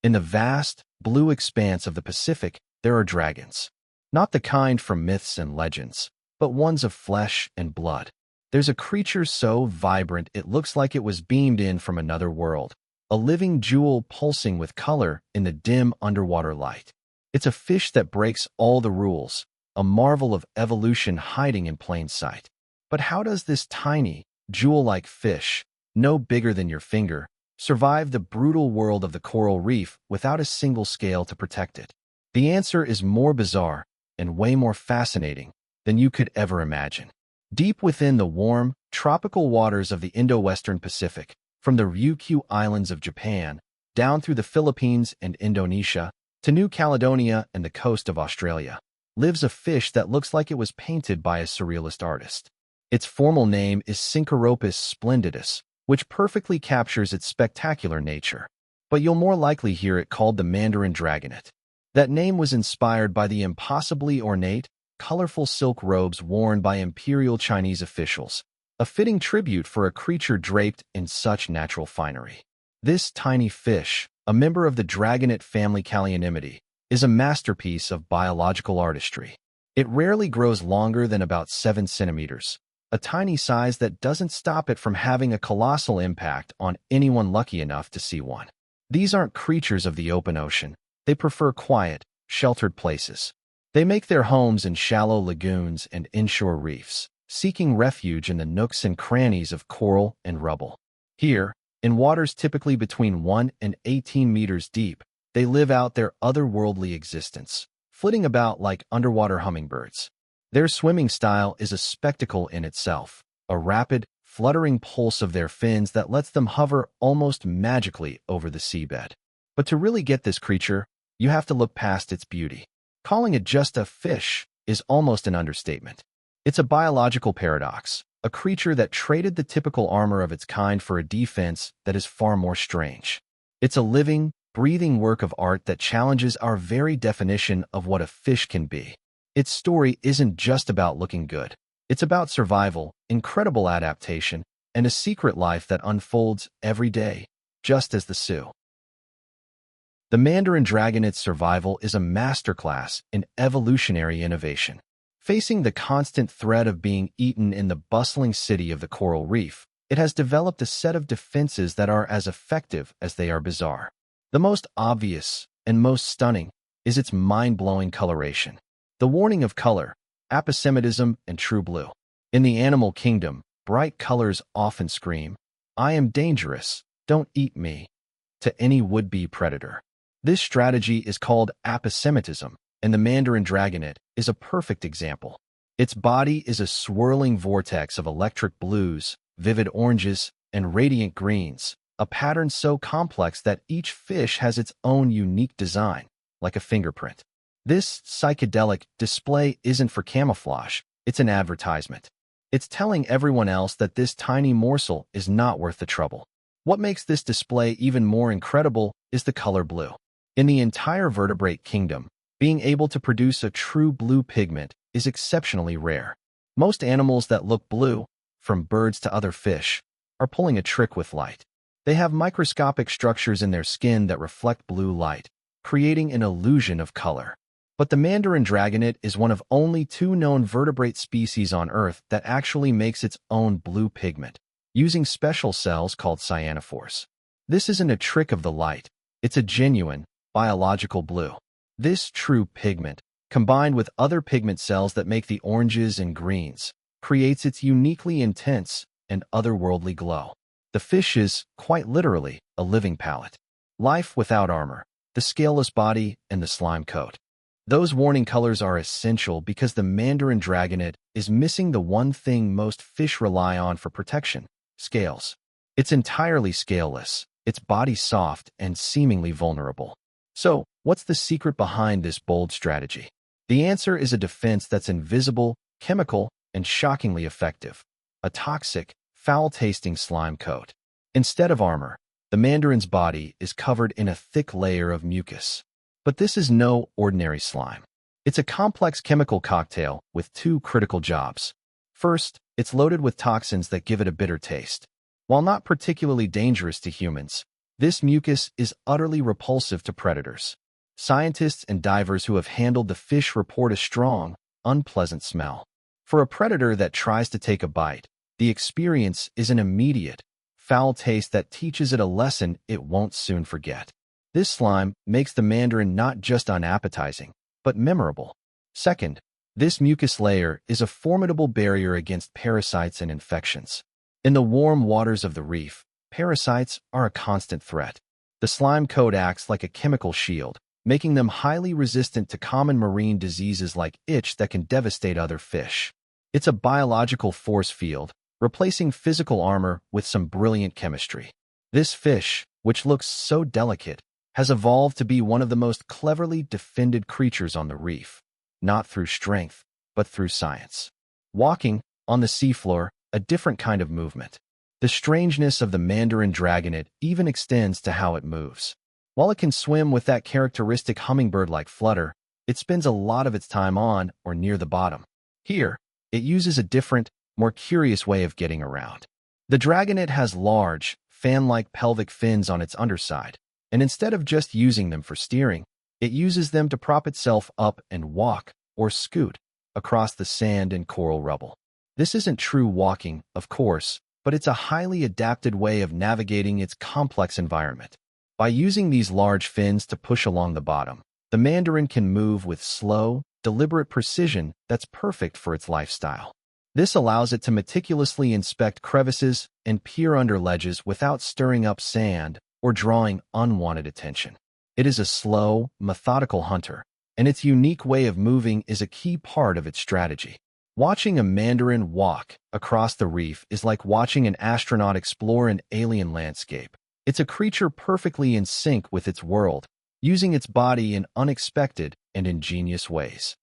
In the vast, blue expanse of the Pacific, there are dragons. Not the kind from myths and legends, but ones of flesh and blood. There's a creature so vibrant it looks like it was beamed in from another world, a living jewel pulsing with color in the dim underwater light. It's a fish that breaks all the rules, a marvel of evolution hiding in plain sight. But how does this tiny, jewel-like fish, no bigger than your finger, survive the brutal world of the coral reef without a single scale to protect it? The answer is more bizarre and way more fascinating than you could ever imagine. Deep within the warm, tropical waters of the Indo-Western Pacific, from the Ryukyu Islands of Japan, down through the Philippines and Indonesia, to New Caledonia and the coast of Australia, lives a fish that looks like it was painted by a surrealist artist. Its formal name is Synchiropus splendidus, which perfectly captures its spectacular nature. But you'll more likely hear it called the Mandarin Dragonet. That name was inspired by the impossibly ornate, colorful silk robes worn by imperial Chinese officials, a fitting tribute for a creature draped in such natural finery. This tiny fish, a member of the dragonet family Calaeonimidae, is a masterpiece of biological artistry. It rarely grows longer than about 7 centimeters, a tiny size that doesn't stop it from having a colossal impact on anyone lucky enough to see one. These aren't creatures of the open ocean. They prefer quiet, sheltered places. They make their homes in shallow lagoons and inshore reefs, seeking refuge in the nooks and crannies of coral and rubble. Here, in waters typically between 1 and 18 meters deep, they live out their otherworldly existence, flitting about like underwater hummingbirds. Their swimming style is a spectacle in itself, a rapid, fluttering pulse of their fins that lets them hover almost magically over the seabed. But to really get this creature, you have to look past its beauty. Calling it just a fish is almost an understatement. It's a biological paradox, a creature that traded the typical armor of its kind for a defense that is far more strange. It's a living, breathing work of art that challenges our very definition of what a fish can be. Its story isn't just about looking good. It's about survival, incredible adaptation, and a secret life that unfolds every day, just as the Sioux. The Mandarin Dragonet's survival is a masterclass in evolutionary innovation. Facing the constant threat of being eaten in the bustling city of the coral reef, it has developed a set of defenses that are as effective as they are bizarre. The most obvious and most stunning is its mind-blowing coloration. The warning of color, aposematism, and true blue. In the animal kingdom, bright colors often scream, "I am dangerous, don't eat me," to any would-be predator. This strategy is called aposematism, and the Mandarin Dragonet is a perfect example. Its body is a swirling vortex of electric blues, vivid oranges, and radiant greens, a pattern so complex that each fish has its own unique design, like a fingerprint. This psychedelic display isn't for camouflage, it's an advertisement. It's telling everyone else that this tiny morsel is not worth the trouble. What makes this display even more incredible is the color blue. In the entire vertebrate kingdom, being able to produce a true blue pigment is exceptionally rare. Most animals that look blue, from birds to other fish, are pulling a trick with light. They have microscopic structures in their skin that reflect blue light, creating an illusion of color. But the Mandarin Dragonet is one of only 2 known vertebrate species on Earth that actually makes its own blue pigment, using special cells called cyanophores. This isn't a trick of the light, it's a genuine, biological blue. This true pigment, combined with other pigment cells that make the oranges and greens, creates its uniquely intense and otherworldly glow. The fish is, quite literally, a living palette. Life without armor, the scaleless body, and the slime coat. Those warning colors are essential because the Mandarin Dragonet is missing the one thing most fish rely on for protection: scales. It's entirely scaleless, its body soft and seemingly vulnerable. So, what's the secret behind this bold strategy? The answer is a defense that's invisible, chemical, and shockingly effective. A toxic, foul-tasting slime coat. Instead of armor, the Mandarin's body is covered in a thick layer of mucus. But this is no ordinary slime. It's a complex chemical cocktail with 2 critical jobs. First, it's loaded with toxins that give it a bitter taste. While not particularly dangerous to humans, This mucus is utterly repulsive to predators. Scientists and divers who have handled the fish report a strong, unpleasant smell. For a predator that tries to take a bite, the experience is an immediate, foul taste that teaches it a lesson it won't soon forget. This slime makes the mandarin not just unappetizing, but memorable. Second, this mucus layer is a formidable barrier against parasites and infections. In the warm waters of the reef, parasites are a constant threat. The slime coat acts like a chemical shield, making them highly resistant to common marine diseases like itch that can devastate other fish. It's a biological force field, replacing physical armor with some brilliant chemistry. This fish, which looks so delicate, has evolved to be one of the most cleverly defended creatures on the reef, not through strength, but through science. Walking, on the seafloor, a different kind of movement. The strangeness of the Mandarin Dragonet even extends to how it moves. While it can swim with that characteristic hummingbird-like flutter, it spends a lot of its time on or near the bottom. Here, it uses a different, more curious way of getting around. The dragonet has large, fan-like pelvic fins on its underside, and instead of just using them for steering, it uses them to prop itself up and walk, or scoot, across the sand and coral rubble. This isn't true walking, of course, but it's a highly adapted way of navigating its complex environment. By using these large fins to push along the bottom, the mandarin can move with slow, deliberate precision that's perfect for its lifestyle. This allows it to meticulously inspect crevices and peer under ledges without stirring up sand or drawing unwanted attention. It is a slow, methodical hunter, and its unique way of moving is a key part of its strategy. Watching a mandarin walk across the reef is like watching an astronaut explore an alien landscape. It's a creature perfectly in sync with its world, using its body in unexpected and ingenious ways.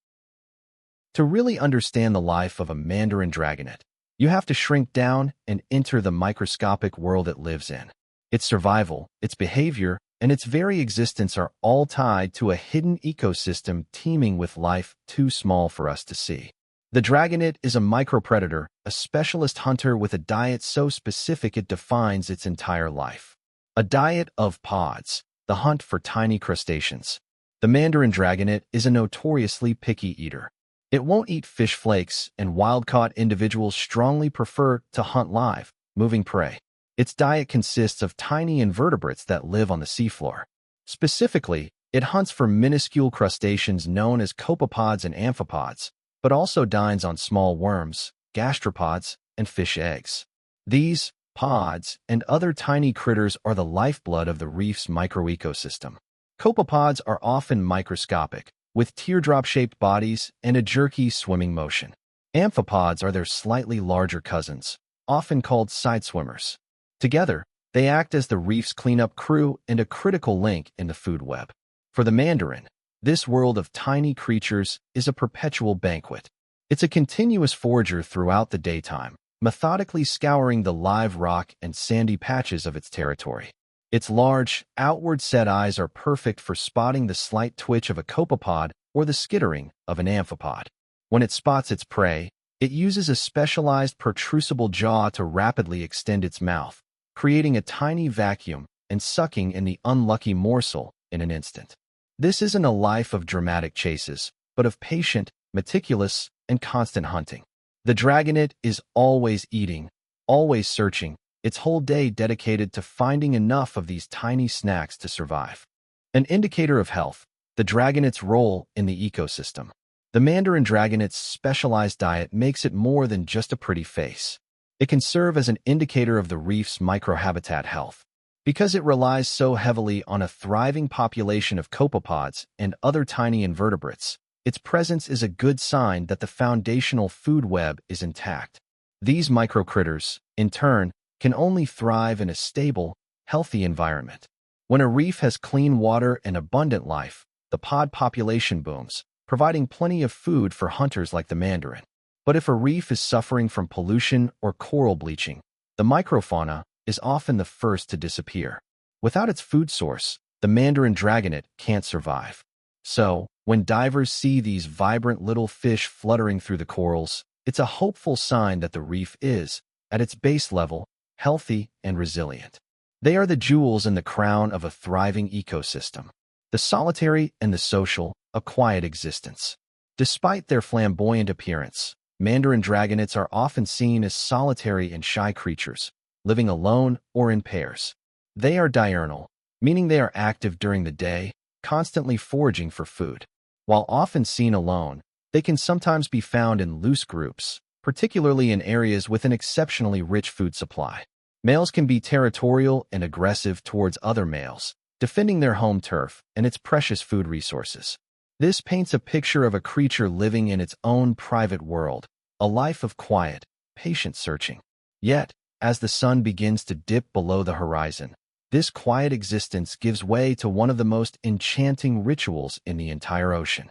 To really understand the life of a Mandarin Dragonet, you have to shrink down and enter the microscopic world it lives in. Its survival, its behavior, and its very existence are all tied to a hidden ecosystem teeming with life too small for us to see. The dragonet is a micropredator, a specialist hunter with a diet so specific it defines its entire life. A diet of pods, the hunt for tiny crustaceans. The Mandarin Dragonet is a notoriously picky eater. It won't eat fish flakes, and wild-caught individuals strongly prefer to hunt live, moving prey. Its diet consists of tiny invertebrates that live on the seafloor. Specifically, it hunts for minuscule crustaceans known as copepods and amphipods, but also dines on small worms, gastropods, and fish eggs. These pods and other tiny critters are the lifeblood of the reef's microecosystem. Copepods are often microscopic, with teardrop-shaped bodies and a jerky swimming motion. Amphipods are their slightly larger cousins, often called side swimmers. Together, they act as the reef's cleanup crew and a critical link in the food web. For the mandarin, this world of tiny creatures is a perpetual banquet. It's a continuous forager throughout the daytime, methodically scouring the live rock and sandy patches of its territory. Its large, outward-set eyes are perfect for spotting the slight twitch of a copepod or the skittering of an amphipod. When it spots its prey, it uses a specialized protrusible jaw to rapidly extend its mouth, creating a tiny vacuum and sucking in the unlucky morsel in an instant. This isn't a life of dramatic chases, but of patient, meticulous, and constant hunting. The dragonet is always eating, always searching, its whole day dedicated to finding enough of these tiny snacks to survive. An indicator of health, the dragonet's role in the ecosystem. The Mandarin Dragonet's specialized diet makes it more than just a pretty face. It can serve as an indicator of the reef's microhabitat health. Because it relies so heavily on a thriving population of copepods and other tiny invertebrates, its presence is a good sign that the foundational food web is intact. These microcritters, in turn, can only thrive in a stable, healthy environment. When a reef has clean water and abundant life, the pod population booms, providing plenty of food for hunters like the mandarin. But if a reef is suffering from pollution or coral bleaching, the microfauna is often the first to disappear. Without its food source, the Mandarin Dragonet can't survive. So, when divers see these vibrant little fish fluttering through the corals, it's a hopeful sign that the reef is, at its base level, healthy and resilient. They are the jewels in the crown of a thriving ecosystem. The solitary and the social, a quiet existence. Despite their flamboyant appearance, Mandarin dragonets are often seen as solitary and shy creatures, living alone or in pairs. They are diurnal, meaning they are active during the day, constantly foraging for food. While often seen alone, they can sometimes be found in loose groups, particularly in areas with an exceptionally rich food supply. Males can be territorial and aggressive towards other males, defending their home turf and its precious food resources. This paints a picture of a creature living in its own private world, a life of quiet, patient searching. Yet, as the sun begins to dip below the horizon, this quiet existence gives way to one of the most enchanting rituals in the entire ocean.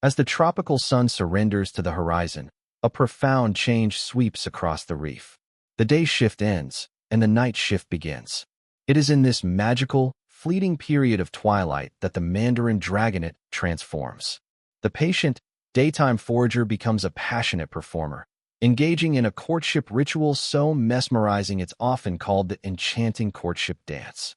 As the tropical sun surrenders to the horizon, a profound change sweeps across the reef. The day shift ends, and the night shift begins. It is in this magical, fleeting period of twilight that the Mandarin Dragonet transforms. The patient, daytime forager becomes a passionate performer, engaging in a courtship ritual so mesmerizing it's often called the enchanting courtship dance.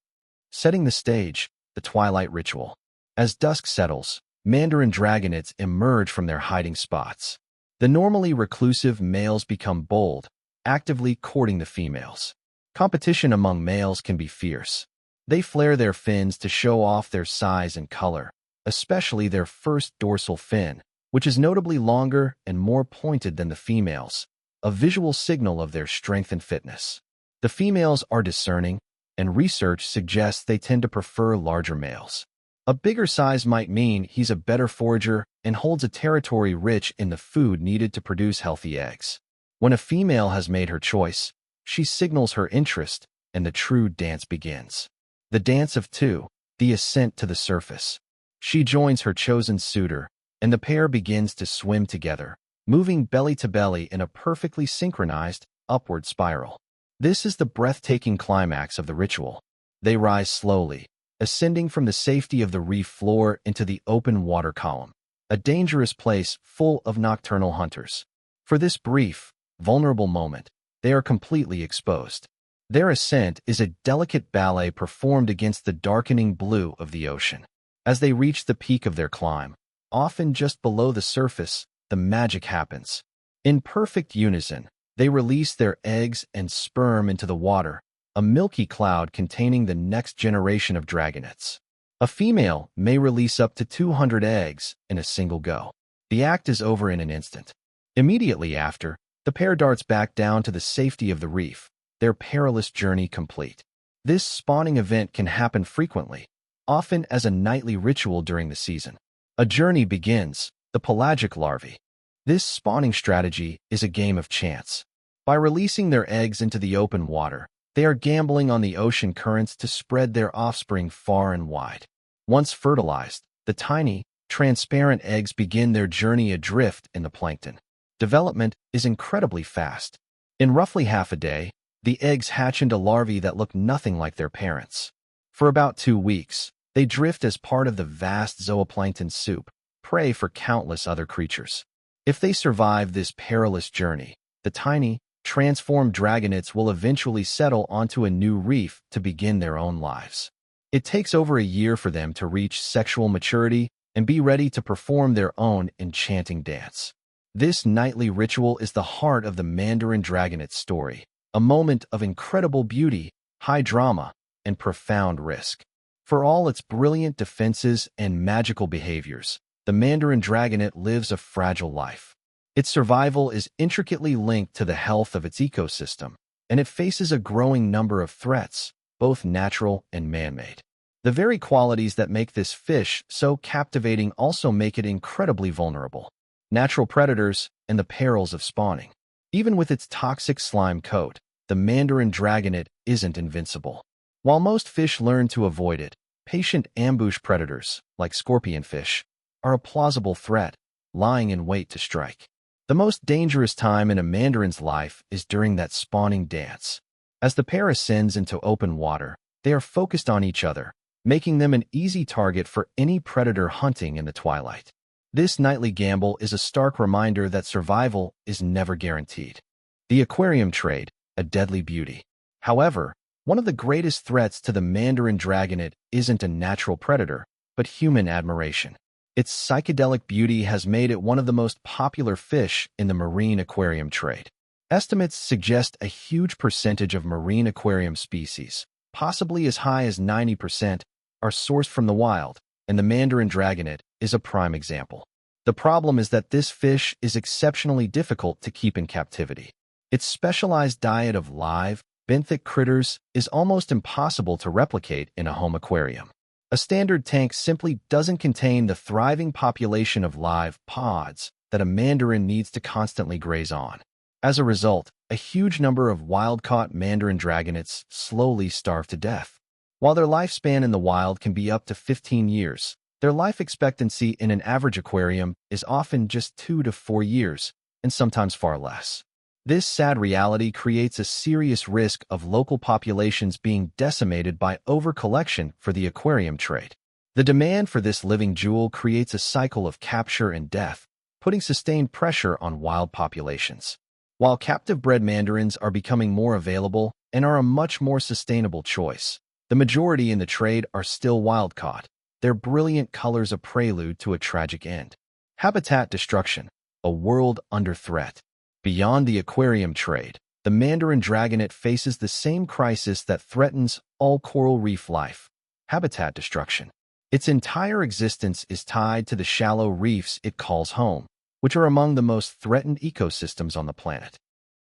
Setting the stage, the twilight ritual. As dusk settles, Mandarin dragonets emerge from their hiding spots. The normally reclusive males become bold, actively courting the females. Competition among males can be fierce. They flare their fins to show off their size and color, especially their first dorsal fin, which is notably longer and more pointed than the females, a visual signal of their strength and fitness. The females are discerning, and research suggests they tend to prefer larger males. A bigger size might mean he's a better forager and holds a territory rich in the food needed to produce healthy eggs. When a female has made her choice, she signals her interest, and the true dance begins. The dance of two, the ascent to the surface. She joins her chosen suitor, and the pair begins to swim together, moving belly to belly in a perfectly synchronized, upward spiral. This is the breathtaking climax of the ritual. They rise slowly, ascending from the safety of the reef floor into the open water column, a dangerous place full of nocturnal hunters. For this brief, vulnerable moment, they are completely exposed. Their ascent is a delicate ballet performed against the darkening blue of the ocean. As they reach the peak of their climb, often just below the surface, the magic happens. In perfect unison, they release their eggs and sperm into the water, a milky cloud containing the next generation of dragonets. A female may release up to 200 eggs in a single go. The act is over in an instant. Immediately after, the pair darts back down to the safety of the reef, their perilous journey complete. This spawning event can happen frequently, often as a nightly ritual during the season. A journey begins, the pelagic larvae. This spawning strategy is a game of chance. By releasing their eggs into the open water, they are gambling on the ocean currents to spread their offspring far and wide. Once fertilized, the tiny, transparent eggs begin their journey adrift in the plankton. Development is incredibly fast. In roughly half a day, the eggs hatch into larvae that look nothing like their parents. For about 2 weeks, they drift as part of the vast zooplankton soup, prey for countless other creatures. If they survive this perilous journey, the tiny, transformed dragonets will eventually settle onto a new reef to begin their own lives. It takes over a year for them to reach sexual maturity and be ready to perform their own enchanting dance. This nightly ritual is the heart of the Mandarin Dragonet story, a moment of incredible beauty, high drama, and profound risk. For all its brilliant defenses and magical behaviors, the Mandarin Dragonet lives a fragile life. Its survival is intricately linked to the health of its ecosystem, and it faces a growing number of threats, both natural and man-made. The very qualities that make this fish so captivating also make it incredibly vulnerable. Natural predators and the perils of spawning. Even with its toxic slime coat, the Mandarin Dragonet isn't invincible. While most fish learn to avoid it, patient ambush predators, like scorpionfish, are a plausible threat, lying in wait to strike. The most dangerous time in a mandarin's life is during that spawning dance. As the pair ascends into open water, they are focused on each other, making them an easy target for any predator hunting in the twilight. This nightly gamble is a stark reminder that survival is never guaranteed. The aquarium trade, a deadly beauty. However, One of the greatest threats to the Mandarin Dragonet isn't a natural predator, but human admiration. Its psychedelic beauty has made it one of the most popular fish in the marine aquarium trade. Estimates suggest a huge percentage of marine aquarium species, possibly as high as 90%, are sourced from the wild, and the Mandarin Dragonet is a prime example. The problem is that this fish is exceptionally difficult to keep in captivity. Its specialized diet of live, benthic critters is almost impossible to replicate in a home aquarium. A standard tank simply doesn't contain the thriving population of live pods that a mandarin needs to constantly graze on. As a result, a huge number of wild-caught Mandarin Dragonets slowly starve to death. While their lifespan in the wild can be up to 15 years, their life expectancy in an average aquarium is often just 2 to 4 years, and sometimes far less. This sad reality creates a serious risk of local populations being decimated by overcollection for the aquarium trade. The demand for this living jewel creates a cycle of capture and death, putting sustained pressure on wild populations. While captive-bred mandarins are becoming more available and are a much more sustainable choice, the majority in the trade are still wild-caught, their brilliant colors a prelude to a tragic end. Habitat destruction, a world under threat. Beyond the aquarium trade, the Mandarin Dragonet faces the same crisis that threatens all coral reef life: habitat destruction. Its entire existence is tied to the shallow reefs it calls home, which are among the most threatened ecosystems on the planet.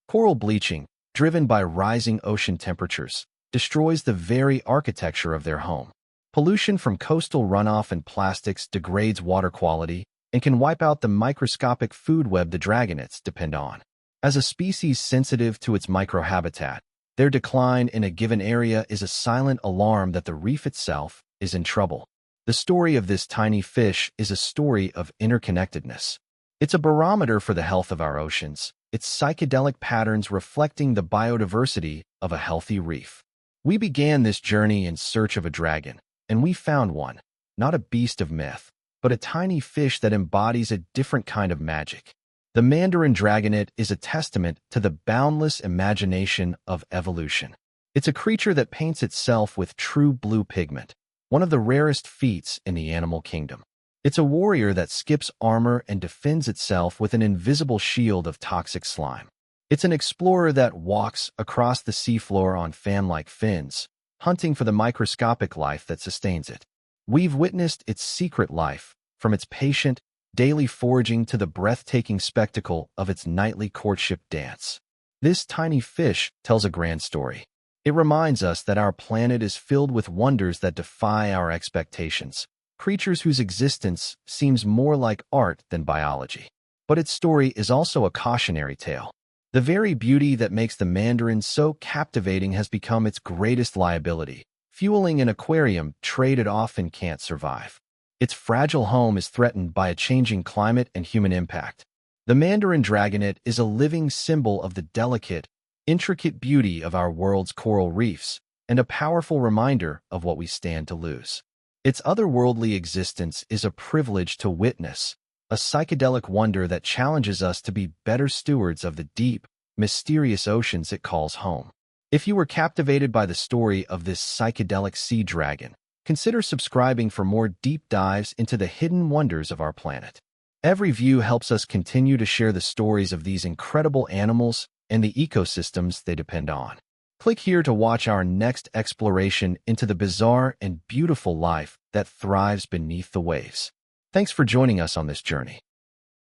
Coral bleaching, driven by rising ocean temperatures, destroys the very architecture of their home. Pollution from coastal runoff and plastics degrades water quality and can wipe out the microscopic food web the dragonets depend on. As a species sensitive to its microhabitat, their decline in a given area is a silent alarm that the reef itself is in trouble. The story of this tiny fish is a story of interconnectedness. It's a barometer for the health of our oceans, its psychedelic patterns reflecting the biodiversity of a healthy reef. We began this journey in search of a dragon, and we found one, not a beast of myth, but a tiny fish that embodies a different kind of magic. The Mandarin Dragonet is a testament to the boundless imagination of evolution. It's a creature that paints itself with true blue pigment, one of the rarest feats in the animal kingdom. It's a warrior that skips armor and defends itself with an invisible shield of toxic slime. It's an explorer that walks across the seafloor on fan-like fins, hunting for the microscopic life that sustains it. We've witnessed its secret life, from its patient, daily foraging to the breathtaking spectacle of its nightly courtship dance. This tiny fish tells a grand story. It reminds us that our planet is filled with wonders that defy our expectations, creatures whose existence seems more like art than biology. But its story is also a cautionary tale. The very beauty that makes the mandarin so captivating has become its greatest liability, fueling an aquarium trade it often can't survive. Its fragile home is threatened by a changing climate and human impact. The Mandarin Dragonet is a living symbol of the delicate, intricate beauty of our world's coral reefs, and a powerful reminder of what we stand to lose. Its otherworldly existence is a privilege to witness, a psychedelic wonder that challenges us to be better stewards of the deep, mysterious oceans it calls home. If you were captivated by the story of this psychedelic sea dragon, consider subscribing for more deep dives into the hidden wonders of our planet. Every view helps us continue to share the stories of these incredible animals and the ecosystems they depend on. Click here to watch our next exploration into the bizarre and beautiful life that thrives beneath the waves. Thanks for joining us on this journey.